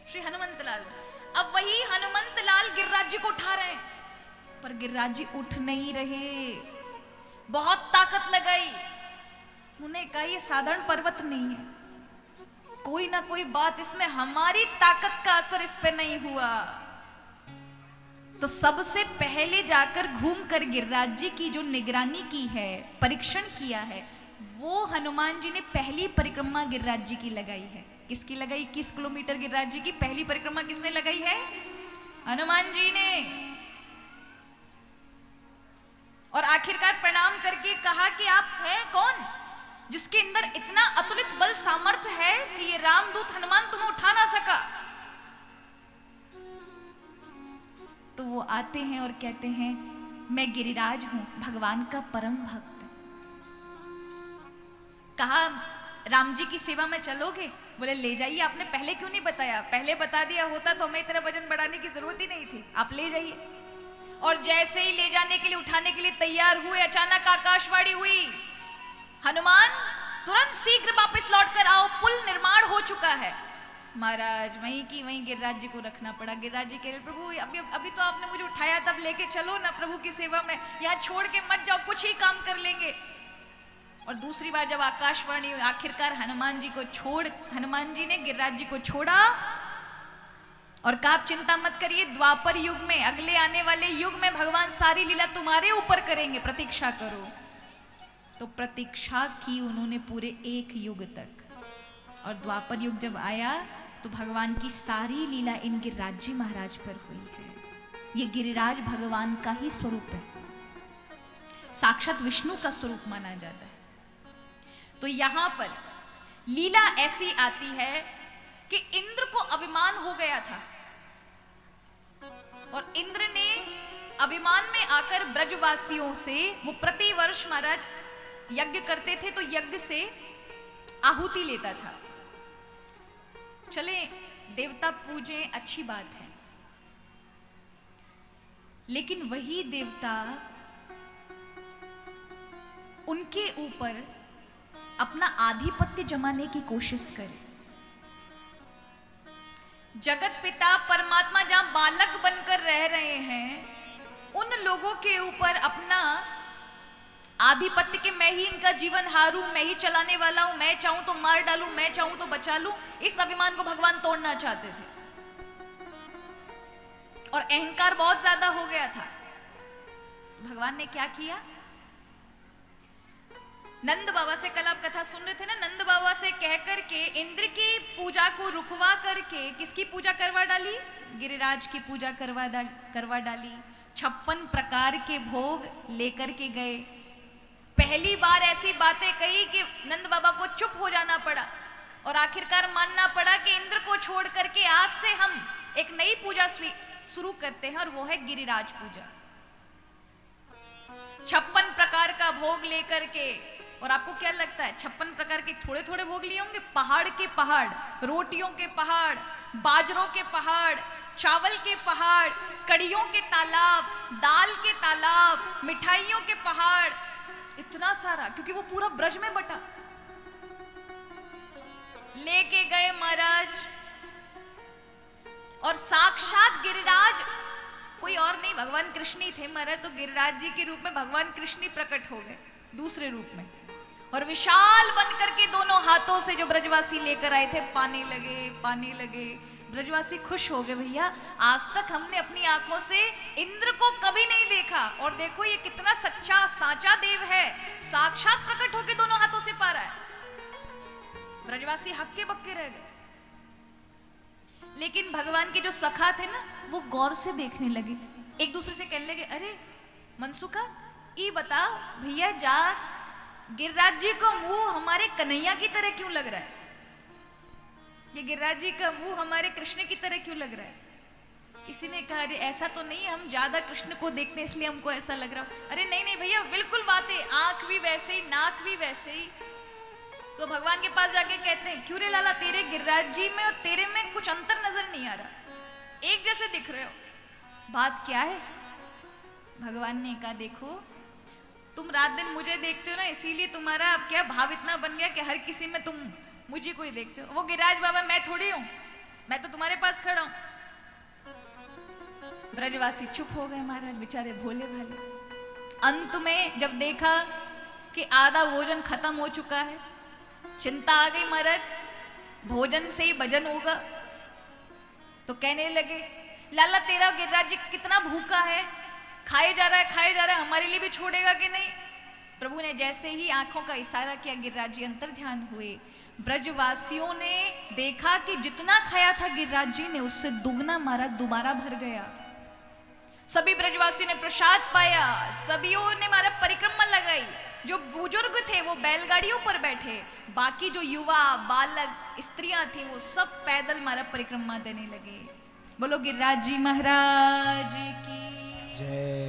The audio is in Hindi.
श्री हनुमंत लाल। अब वही हनुमंत लाल गिरिराज जी को उठा रहे हैं, पर गिरिराज जी उठ नहीं रहे। बहुत ताकत लगाई, उन्हें कहा ये साधारण पर्वत नहीं है, कोई ना कोई बात इसमें, हमारी ताकत का असर इस पे नहीं हुआ। तो सबसे पहले जाकर घूमकर गिरिराज जी की जो निगरानी की है, परीक्षण किया है, वो हनुमान जी ने पहली परिक्रमा गिरिराज जी की लगाई है। किसकी लगाई? 21 किलोमीटर गिरिराज जी की पहली परिक्रमा किसने लगाई है? हनुमान जी ने। और आखिरकार प्रणाम करके कहा कि आप हैं कौन जिसके अंदर इतना अतुलित बल सामर्थ्य है कि ये रामदूत हनुमान तुम्हें उठा ना सका। तो वो आते हैं और कहते हैं मैं गिरिराज हूं, भगवान का परम भक्त। कहा राम जी की सेवा में चलोगे? बोले ले जाइए, आपने पहले क्यों नहीं बताया? पहले बता दिया होता तो हमें इतना वजन बढ़ाने की जरूरत ही नहीं थी, आप ले जाइए। और जैसे ही ले जाने के लिए, उठाने के लिए तैयार हुए, अचानक आकाशवाणी हुई, हनुमान तुरंत शीघ्र वापस लौट कर आओ, पुल निर्माण हो चुका है। महाराज वहीं की वहीं गिरिराज जी को रखना पड़ा। गिरिराज जी कह रहे प्रभु अभी तो आपने मुझे उठाया, तब लेके चलो ना प्रभु की सेवा में, यहाँ छोड़ के मत जाओ, कुछ ही काम कर लेंगे। और दूसरी बार जब आकाशवाणी, आखिरकार हनुमान जी ने गिरिराज जी को छोड़ा और कहा आप चिंता मत करिए, द्वापर युग में, अगले आने वाले युग में भगवान सारी लीला तुम्हारे ऊपर करेंगे, प्रतीक्षा करो। तो प्रतीक्षा की उन्होंने पूरे 1 युग तक। और द्वापर युग जब आया तो भगवान की सारी लीला इन गिरिराज जी महाराज पर हुई है। ये गिरिराज भगवान का ही स्वरूप है, साक्षात विष्णु का स्वरूप माना जाता है। तो यहां पर लीला ऐसी आती है कि इंद्र को अभिमान हो गया था और इंद्र ने अभिमान में आकर ब्रजवासियों से, वो प्रतिवर्ष महाराज यज्ञ करते थे तो यज्ञ से आहुति लेता था। चले देवता पूजे, अच्छी बात है, लेकिन वही देवता उनके ऊपर अपना आधिपत्य जमाने की कोशिश करे। जगत पिता परमात्मा जहां बालक बनकर रह रहे हैं, उन लोगों के ऊपर अपना आधिपत्य के, मैं ही इनका जीवन हारू, मैं ही चलाने वाला हूं, मैं चाहूं तो मार डालूं, मैं चाहूं तो बचा लूं, इस अभिमान को भगवान तोड़ना चाहते थे। और अहंकार बहुत ज्यादा हो गया था। भगवान ने क्या किया? नंद बाबा से, कल आप कथा सुन रहे थे ना, नंद बाबा से कह करके इंद्र की पूजा को रुकवा करके किसकी पूजा करवा डाली? गिरिराज की पूजा करवा डाली। 56 प्रकार के भोग लेकर के गए। पहली बार ऐसी बातें कही कि नंद बाबा को चुप हो जाना पड़ा और आखिरकार मानना पड़ा कि इंद्र को छोड़ करके आज से हम एक नई पूजा शुरू करते हैं, और वो है गिरिराज पूजा। 56 प्रकार का भोग लेकर के। और आपको क्या लगता है 56 प्रकार के थोड़े थोड़े भोग लिए होंगे? पहाड़ के पहाड़, रोटियों के पहाड़, बाजरों के पहाड़, चावल के पहाड़, कड़ियों के तालाब, दाल के तालाब, मिठाइयों के पहाड़, इतना सारा, क्योंकि वो पूरा ब्रज में बटा। लेके गए महाराज, और साक्षात गिरिराज कोई और नहीं, भगवान कृष्ण ही थे महाराज। तो गिरिराज जी के रूप में भगवान कृष्ण ही प्रकट हो गए दूसरे रूप में, और विशाल बन करके दोनों हाथों से जो ब्रजवासी लेकर आए थे पाने लगे। ब्रजवासी खुश हो गए, भैया आज तक हमने अपनी आंखों से इंद्र को कभी नहीं देखा, और देखो ये कितना सच्चा साचा देव है, साक्षात प्रकट होकर दोनों हाथों से पा रहा है। ब्रजवासी हक्के बक्के रह गए। लेकिन भगवान के जो सखा थे ना, वो गौर से देखने लगे, एक दूसरे से कहने लगे, अरे मनसुखा ये बता भैया, जा गिरिराज जी का मुंह हमारे कन्हैया की तरह क्यों लग रहा है? ये गिरिराज जी का मुंह हमारे कृष्ण की तरह क्यों लग रहा है? किसी ने कहा अरे ऐसा तो नहीं, हम ज्यादा कृष्ण को देखते हैं इसलिए हमको ऐसा लग रहा। अरे नहीं भैया, बिल्कुल बात है, आंख भी वैसे ही, नाक भी वैसे ही। तो भगवान के पास जाके कहते हैं, क्यों रे लाला, तेरे गिरिराज जी में और तेरे में कुछ अंतर नजर नहीं आ रहा, एक जैसे दिख रहे हो, बात क्या है? भगवान ने कहा, देखो तुम रात दिन मुझे देखते हो ना, इसीलिए तुम्हारा अब क्या भाव इतना बन गया कि हर किसी में तुम मुझे को ही देखते हो। वो गिरिराज बाबा मैं थोड़ी हूं, मैं तो तुम्हारे पास खड़ा हूं। ब्रजवासी चुप हो गए महाराज, बेचारे भोले भाले। अंत में जब देखा कि आधा भोजन खत्म हो चुका है, चिंता आ गई महाराज, भोजन से ही भजन होगा। तो कहने लगे, लाला तेरा गिरिराज जी कितना भूखा है, खाए जा रहा है खाए जा रहा है, हमारे लिए भी छोड़ेगा कि नहीं। प्रभु ने जैसे ही आंखों का इशारा किया, गिरिराज जी अंतर ध्यान हुए। ब्रजवासियों ने देखा कि जितना खाया था गिरिराज जी ने, उससे दुगना महाराज दोबारा भर गया। सभी ब्रजवासियों ने प्रसाद पाया, सभीयों ने महाराज परिक्रमा लगाई। जो बुजुर्ग थे वो बैलगाड़ियों पर बैठे, बाकी जो युवा बालक स्त्रियां थी वो सब पैदल महाराज परिक्रमा देने लगे। बोलो गिरिराज जी महाराज की जय।